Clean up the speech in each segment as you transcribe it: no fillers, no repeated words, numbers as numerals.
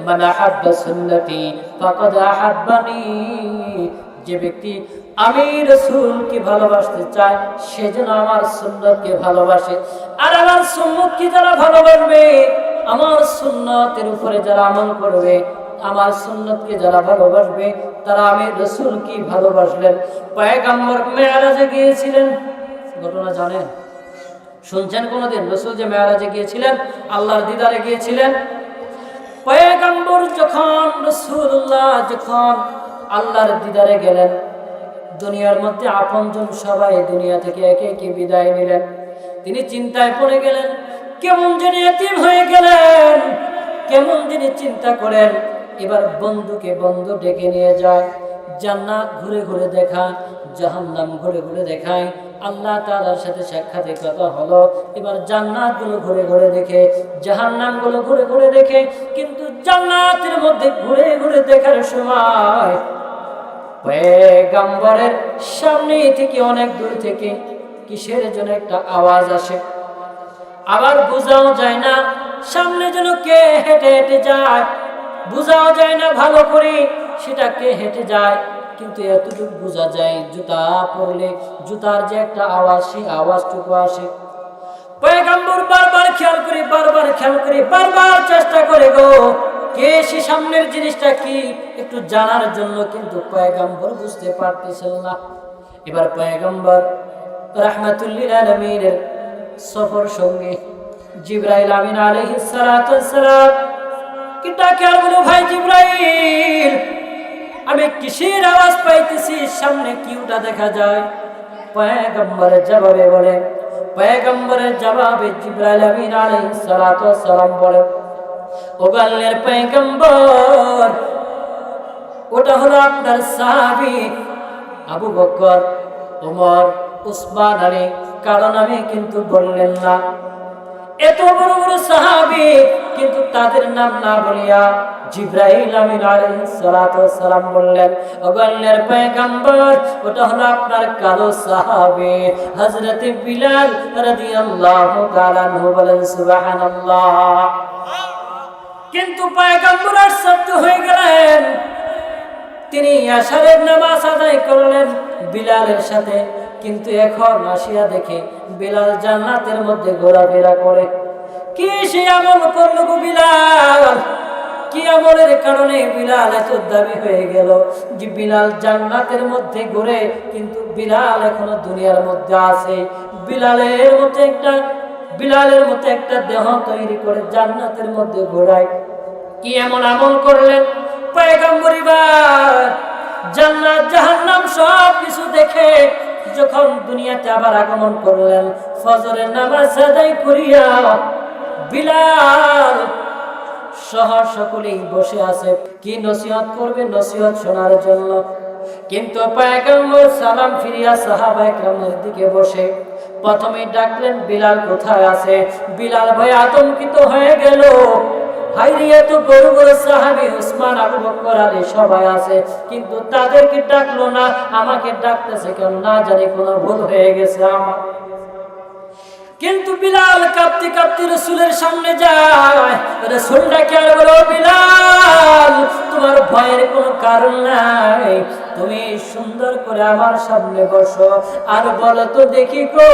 মান আহাব্বা সুন্নতি ফাকাদ আহাব্বানি, যে ব্যক্তি আমি রাসূলকে ভালোবাসতে চায় সে যেন আমার সুন্নতকে ভালোবাসে। আর আমার সুন্নতকে যারা ভালোবাসবে, আমার সুন্নতের উপরে যারা আমল করবে, আমার সুন্নতকে যারা ভালোবাসবে, তারা আমি রাসূলকে ভালোবাসলেন। পয়গম্বর মেরাজে গিয়েছিলেন, ঘটনা জানেন? শুনছেন কোনদিন রাসূল যে মেরাজে গিয়েছিলেন, আল্লাহর দিদারে গিয়েছিলেন? পয়গম্বর যখন, রাসূলুল্লাহ যখন আল্লাহর দিদারে গেলেন, দুনিয়ার মধ্যে আপনজন সবাই দুনিয়া থেকে একে একে বিদায় নিলেন। তিনি চিন্তায় পড়ে গেলেন, কেমন যিনি এতিম হয়ে গেলেন, কেমন যিনি চিন্তা করেন। এবার বন্ধুকে বন্ধু ডেকে নিয়ে যায়, জান্নাত ঘুরে ঘুরে দেখায়, জাহান্নাম ঘুরে ঘুরে দেখায়। আল্লাহ তাআলার সাথে সাক্ষাতের কথা হলো। এবার জান্নাতগুলো ঘুরে ঘুরে দেখে, জাহান্নামগুলো ঘুরে ঘুরে দেখে, কিন্তু জান্নাতের মধ্যে ঘুরে ঘুরে দেখার সময় পয়গম্বরের সামনে থেকে অনেক দূর থেকে কিসের জন্য একটা আওয়াজ আসে। আবার বোঝাও যায় না সামনে যেন কে হেঁটে হেঁটে যায়, বোঝাও যায় না ভালো করে সেটা কে হেঁটে যায়, কিন্তু এতটুকু বোঝা যায় জুতা পরলে জুতার যে একটা আওয়াজ, সেই আওয়াজটুকু আসে। পয়গম্বর বারবার খেয়াল করে, বারবার খেয়াল করে, বারবার চেষ্টা করে গো, কে সে সামনের জিনিসটা কি একটু জানার জন্য, কিন্তু পয়গম্বর বুঝতে পারতেছিল না। এবার পয়গম্বর রাহমাতুল লিল আলামিনের সফর সঙ্গী জিবরাইল আমিন আলাইহিস সালাতু ওয়াস সালাম কি ডাকে আর বলো, ভাই জিবরাইল, আমি কিসের আওয়াজ পাইতেছি, সামনে কি ওটা দেখা যায়? পয়গম্বরের জবাবে বলে, পয়গম্বরের জবাবে জিবরাইল আমিন আলাইহিস সালাতু ওয়াস সালাম বলে, ও আল্লাহর পয়গম্বর, ওটা হলো আপনার সাহাবী আবু বকর, ওমর, উসমান, আলী। কারণ আমি কিন্তু বললেন না, এত বড় বড় সাহাবী, কিন্তু তাদের নাম না বলিয়া জিবরাইল আমিন আলাইহিস সালাতু ওয়াস সালাম বললেন, ও আল্লাহর পয়গম্বর, ওটা হলো আপনার কালো সাহাবী হযরত বিলাল রাদিয়াল্লাহু তাআলা আনহু। বলেন সুবহানাল্লাহ। কিন্তু পয়গম্বর আশ্চর্য হয়ে গেলেন, তিনি আশরের নামাজ আদায় করলেন বিলালের সাথে, কিন্তু এখন আসিয়া দেখে বিলাল জান্নাতের মধ্যে ঘোরাফেরা করে। কি সে আমল করল গো বিলাল? কি আমলের কারণে বিলাল এত দামি হয়ে গেল যে বিলাল জান্নাতের মধ্যে ঘুরে, কিন্তু বিলাল এখনো দুনিয়ার মধ্যে আছে। বিলালের মতো একটা দেহ তৈরি করে জান্নাতের মধ্যে ঘোরায়। কি এমন আমল করলেন? পয়গম্বর এবার জান্নাত জাহান্নাম সব কিছু দেখে যখন দুনিয়াতে আবার আগমন করলেন, ফজরের নামাজ আদায় করিয়া বিলাল সহ সকলেই বসে আছে, কি নসিহত করবে, নসিহত শোনার জন্য। কিন্তু পয়গম্বর সালাম ফিরিয়া সাহাবা ইকরামের দিকে বসে প্রথমে ডাকলেন, বিলাল কোথায় আছে? বিলাল ভয়ে আতঙ্কিত হয়ে গেল, হায়রে এত বড় বড় সাহাবী উসমান, আবু বকর, আলী সবাই আছে, কিন্তু তাদেরকে ডাকলো না, আমাকে ডাকতেছে কেন? না জানি কোনো ভুল হয়ে গেছে আমার। কিন্তু বিলাল কাঁপতে কাঁপতে রাসূলের সামনে যায়, রাসূল ডাকে আর বলে, বিলাল, তোমার ভয়ের কোনো কারণ নাই, তুমি সুন্দর করে আমার সামনে বসো, আর বলো তো দেখি গো,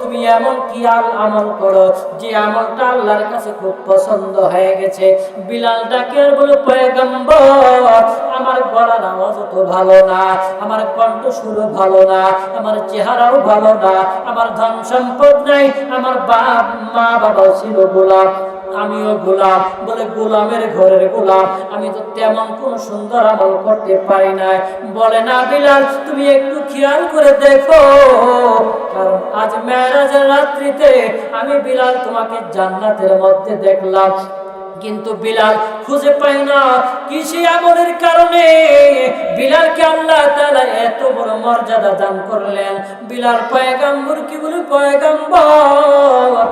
তুমি এমন কি আমল করো যে আমলটা আল্লাহর কাছে খুব পছন্দ হয়ে গেছে? বিলাল ডাকে আর বলে, পয়গম্বর, আমার গলার আওয়াজ তো ভালো না, আমার কণ্ঠ সুরও ভালো না, আমার চেহারাও ভালো না, আমার ধন সম্পদ নাই, আমার মা বাবা ছিল গোলাম, আমিও গোলাম। বলে, গোলামের ঘরের গোলাম, আমি তো তেমন কোন সুন্দর আমল করতে পারি না। বলে, না বিলাল, তুমি একটু খেয়াল করে দেখো, কারণ আজ মেরাজের রাত্রিতে আমি বিলাল তোমাকে জান্নাতের মধ্যে দেখলাম, কিন্তু বিলাল খুঁজে পাই না। কিসে আমলের কারণে বিলালকে আল্লাহ তাআলা এত বড় মর্যাদা দান করলেন? বিলাল পয়গম্বর কি বলে, পয়গম্বর,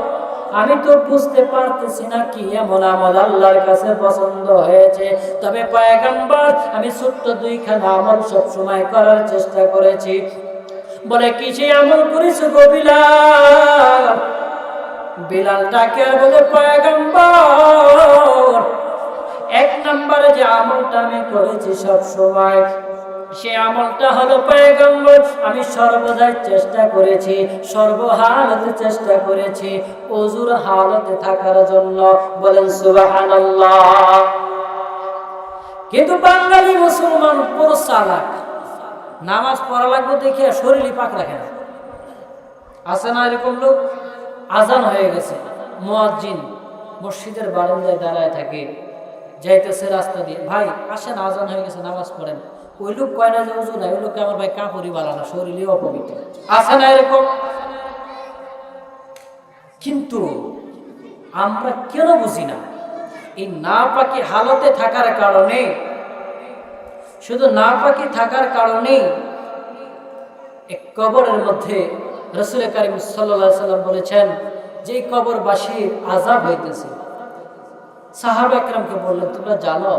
আমি তো বুঝতে পারতেছি না কি এমন আমল আল্লাহর কাছে পছন্দ হয়েছে, তবে পয়গম্বর, আমি ছোট্ট দুইখানা আমল সব সময় করার চেষ্টা করেছি। বলে, কিসে আমল করেছো গো বিলাল? বিলাল ডাকে বলে, পয়গম্বর, যে আমলটা আমি করেছি সব সময়, সে আমলটা হলো পয়গম্বর আমি সর্বদাই চেষ্টা করেছি, সর্বহালতে চেষ্টা করেছি ওযুর হালতে থাকার জন্য। বলেন সুবহানাল্লাহ। কিন্তু বাঙালি মুসলমান পুরো চালাক, নামাজ পড়া লাগবে দেখে শরীরই পাক রাখে না। আছে না এরকম লোক? আজান হয়ে গেছে, মুয়াজ্জিন মসজিদের বারান্দায় দাঁড়ায় থাকে, যাইতেছে রাস্তা দিয়ে, ভাই আসেন আজান হয়ে গেছে নামাজ পড়েন। ওই লোক কয় না যে ওযু নাই, ওই লোককে আমার ভাই কাপড়ই বালা না, শরীরই অপবিত্র। আছে না এরকম? কিন্তু আমরা কেন বুঝি না, এই নাপাকি হালতে থাকার কারণে, শুধু নাপাকি থাকার কারণে এক কবরের মধ্যে রাসূল কারীম সাল্লাল্লাহু আলাইহি সাল্লাম বলেছেন যে কবরবাসীর আযাব হইতেছে। সাহাবা একরামকে বললেন, তোমরা জানো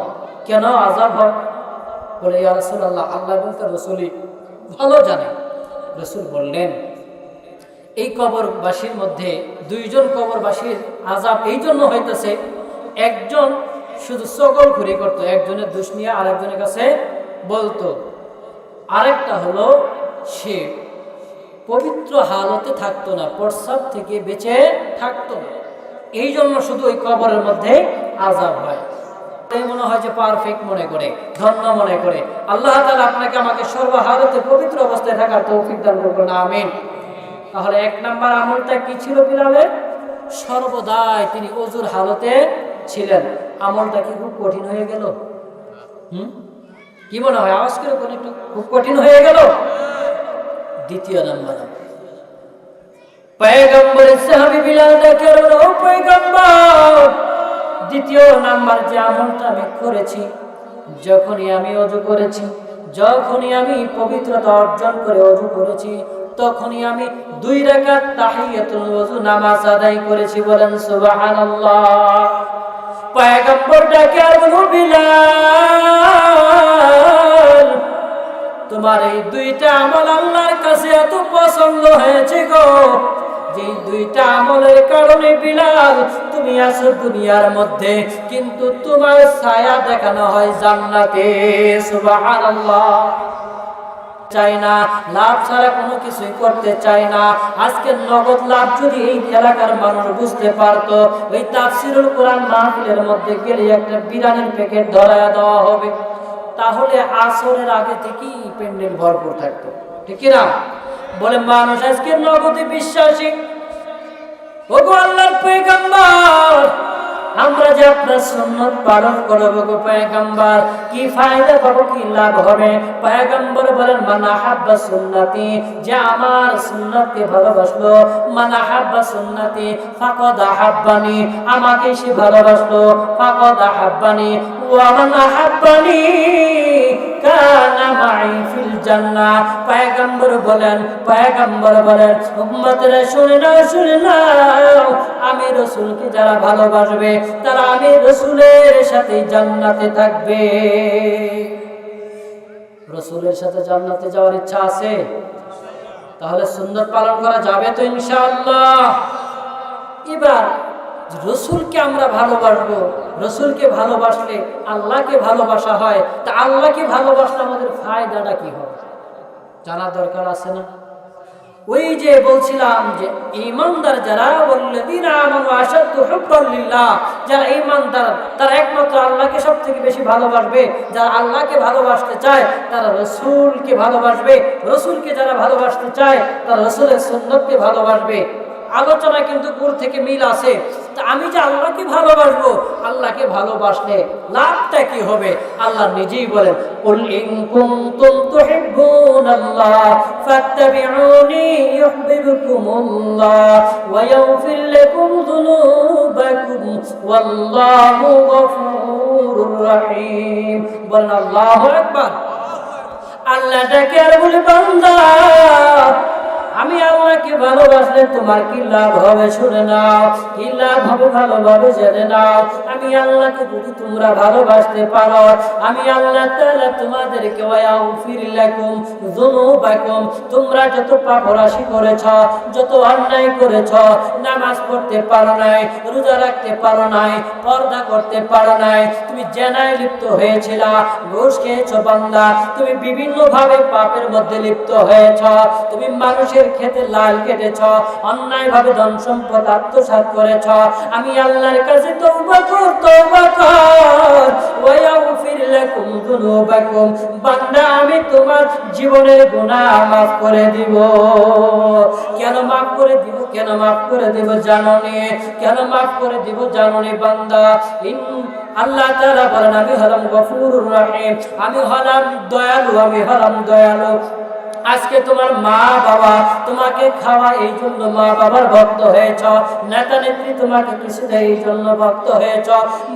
কেন আযাব হয়? বলে, ইয়া রাসূলুল্লাহ, আল্লাহ এবং তার রাসূলই ভালো জানে। রাসূল বললেন, এই কবরবাসীর মধ্যে দুইজন কবরবাসীর আযাব এই জন্য হইতেছে, একজন শুধু চগলখুরি করতো, একজনের দোষ নিয়ে আরেকজনের কাছে বলতো, আরেকটা হলো সে পবিত্র হালতে থাকতো না, প্রস্রাব থেকে বেঁচে থাকতো না। এই জন্য শুধু ওই কবরের মধ্যে আযাব হয়। মনে হয় যে পারফেক্ট মনে করে, ধন্য মনে করে। আল্লাহ তাআলা আপনাকে আমাকে সর্বহালতে পবিত্র অবস্থায় থাকার তৌফিক দান করুন, আমিন। তাহলে এক নাম্বার আমলটা কি ছিল বিলালের? সর্বদাই তিনি ওযুর হালতে ছিলেন। আমলটা কি খুব কঠিন হয়ে গেল? কি মনে হয়? আওয়াজ করে কোন একটু খুব কঠিন হয়ে গেল? দ্বিতীয় নাম্বার, পয়গম্বরের সাহাবী বিলাল ডেকে বলল, ও পয়গম্বর, দ্বিতীয় নাম্বার যে আমলটা আমি করেছি, যখনই আমি ওযু করেছি, যখনই আমি পবিত্রতা অর্জন করে ওযু করেছি, তখনই আমি 2 রাকাত তাহিয়াতুল ওযু নামাজ আদায় করেছি। বলেন সুবহানাল্লাহ। পয়গম্বর ডাকে আর বলল, বিলাল, তোমার এই 2টা আমল আল্লাহর কাছে এত পছন্দ হয়েছে গো, যে 2টা আমলের কারণে বিলাল তুমি আছো দুনিয়ার মধ্যে, কিন্তু তোমার ছায়া দেখানো হয় জান্নাতে। সুবহানাল্লাহ। চাই না, লাভ ছাড়া কোনো কিছুই করতে চাই না। আজকে নগদ লাভ যদি এই এলাকার মানুষ বুঝতে পারতো, ওই তাফসীরুল কোরআন মাহফিলের মধ্যে গেলে একটা বিরিয়ানির প্যাকেট ধরায়া দেওয়া হবে, তাহলে আসরের আগে থেকেই প্যান্ডেল ভরপুর থাকতো, ঠিক না? বলে মানুষ আজকে নগদে বিশ্বাসী। ওগো আল্লাহর পয়গম্বর, আমরা যে আপনার সুন্নাত পালন করব গো পয়গম্বর, কি ফায়দা পাবো, কি লাভ হবে? পয়গম্বর বলেন, মান আহাব্বা সুন্নতি, যে আমার সুন্নাতকে ভালোবাসলো, মান আহাব্বা সুন্নতি ফাকাদ আহাব্বানি, আমাকে সে ভালোবাসলো, ফাকাদ আহাব্বানি, ওয়া মান আহাব্বানি কানা মাই ফিল জান্নাহ। পয়গম্বর বলেন, উম্মতেরা শুনে নাও, আমি রাসূলকে যারা ভালোবাসবে তারা আমি রাসূলের সাথে জান্নাতে থাকবে। রাসূলের সাথে জান্নাতে যাওয়ার ইচ্ছা আছে? তাহলে সুন্নাত পালন করা যাবে তো ইনশাআল্লাহ। এবার রাসূলকে আমরা ভালোবাসবো, রাসূলকে ভালোবাসলে আল্লাহকে ভালোবাসা হয়, তা আল্লাহকে ভালোবাসলে আমাদের ফায়দাটা কি হবে জানার দরকার আছে না? ওই যে বলছিলাম যে ঈমানদার যারা, ওয়াল্লাযীনা আমানু আশাদ্দু হুব্বান লিল্লাহ, যারা ঈমানদার তারা একমাত্র আল্লাহকে সবথেকে বেশি ভালোবাসবে। যারা আল্লাহকে ভালোবাসতে চায় তারা রাসূলকে ভালোবাসবে, রাসূলকে যারা ভালোবাসতে চায় তারা রাসূলের সুন্নাতকে ভালোবাসবে। আলোচনা কিন্তু দূর থেকে মিল আছে। তা আমি যে আল্লাহকে ভালোবাসবো, আল্লাহকে ভালোবাসলে লাভটা কি হবে? আল্লাহ নিজেই বলেন, কুল ইন কুনতুম তুহিব্বুনাল্লাহ ফাত্তাবিউনি ইউহিব্বুকুমুল্লাহ ওয়া ইয়াগফির লাকুম যুনুবাকুম ওয়াল্লাহু গফুরুর রহিম। বলেন আল্লাহু আকবার। আল্লাহ ডাকে আর বলে, বান্দা আমি আল্লাহকে ভালোবাসলে তোমার কি লাভ হবে শুনে নাও, কি লাভ হবে ভালোভাবে জেনে নাও। আমি আল্লাহকে যদি তোমরা ভালোবাসতে পারো, আমি আল্লাহ তাআলা তোমাদেরকে ওয়াগফির লাকুম যুনুবাকুম, তোমরা যত পাপ রাশি করেছ, যত অন্যায় করেছ, নামাজ পড়তে পারো নাই, রোজা রাখতে পারো নাই, পর্দা করতে পারো নাই, তুমি জেনায় লিপ্ত হয়েছিল, ঘুষ খেয়েছো বান্দা, তুমি বিভিন্ন ভাবে পাপের মধ্যে লিপ্ত হয়েছ, তুমি মানুষের খেতে লাল কেটেছ, অন্যায় ভাবে ধন সম্পদ আত্মসাৎ করেছ, আমি আল্লাহর কাছে তওবা কর, তওবা কর, ওয়াগফির লাকুম যুনুবাকুম, বান্দা আমি তোমার জীবনের গুনাহ মাফ করে দিব। কেন মাফ করে দিব, কেন মাফ করে দিব জানো নি? কেন মাফ করে দিব জানো নি বান্দা? আল্লাহ তাআলা বলেন আমি হলাম গফুরুর রহিম, আমি হলাম দয়ালু, আমি হলাম দয়ালু। আজকে তোমার মা বাবা তোমাকে খাওয়া এই জন্য মা বাবার ভক্ত হয়েছ, নেতা নেত্রী তোমাকে কিছু দেয় এই জন্য ভক্ত হয়েছ।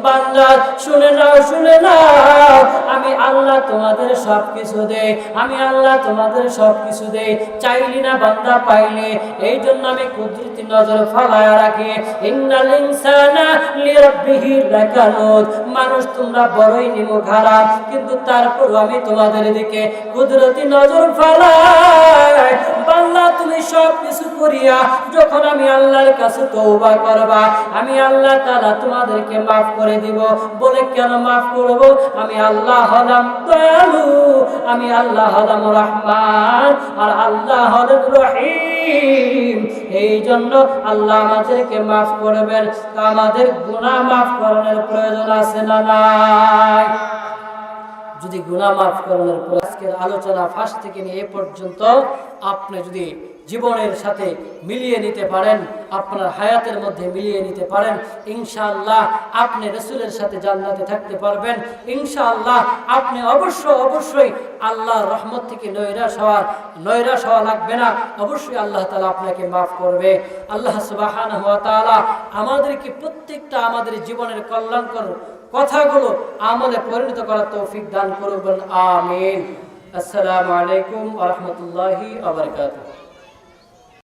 বান্দা শুনে নাও, শুনে নাও, আমি আল্লাহ তোমাদের সব কিছু দেই, আমি আল্লাহ তোমাদের সব কিছু দেই, চাইলি না বান্দা পাইলে, এই জন্য আমি কুদরতি নজর ফালায়া রাখি। ইন্নাল ইনসানা লিরাব্বিহি লাকানুদ, মানুষ তোমরা বড়ই নিমুখ হারাম, কিন্তু তারপরও আমি তোমাদের দিকে কুদরতি নজর ফালা। বান্দা তুমি সব কিছু করিয়া যখন আমি আল্লাহর কাছে তওবা করবা, আমি আল্লাহ তাআলা তোমাদেরকে maaf করে দিব। বলে কেন maaf করব? আমি আল্লাহ হলাম দয়ালু, আমি আল্লাহ হলাম রহমান, আর আল্লাহ হলেন রহিম। এই জন্য আল্লাহ আমাদেরকে maaf করবেন। আমাদের গুনাহ maaf করার প্রয়োজন আছে না নাই? যদি গুনাহ মাফ করার পর আজকের আলোচনা ফার্স্ট থেকে নিয়ে এ পর্যন্ত আপনি যদি জীবনের সাথে মিলিয়ে নিতে পারেন, আপনার হায়াতের মধ্যে মিলিয়ে নিতে পারেন, ইনশাআল্লাহ আপনি রাসূলের সাথে জান্নাতে থাকতে পারবেন। ইনশাআল্লাহ আপনি অবশ্যই আল্লাহর রহমত থেকে নৈরাশ হওয়া লাগবে না। অবশ্যই আল্লাহ তাআলা আপনাকে মাফ করবে। আল্লাহ সুবহানাহু ওয়া তাআলা আমাদেরকে প্রত্যেকটা আমাদের জীবনের কল্যাণকর কথাগুলো আমলে পরিণত করার তৌফিক দান করুন, আমিন। আসসালামু আলাইকুম ওয়া রাহমাতুল্লাহি ওয়া বারাকাতুহু।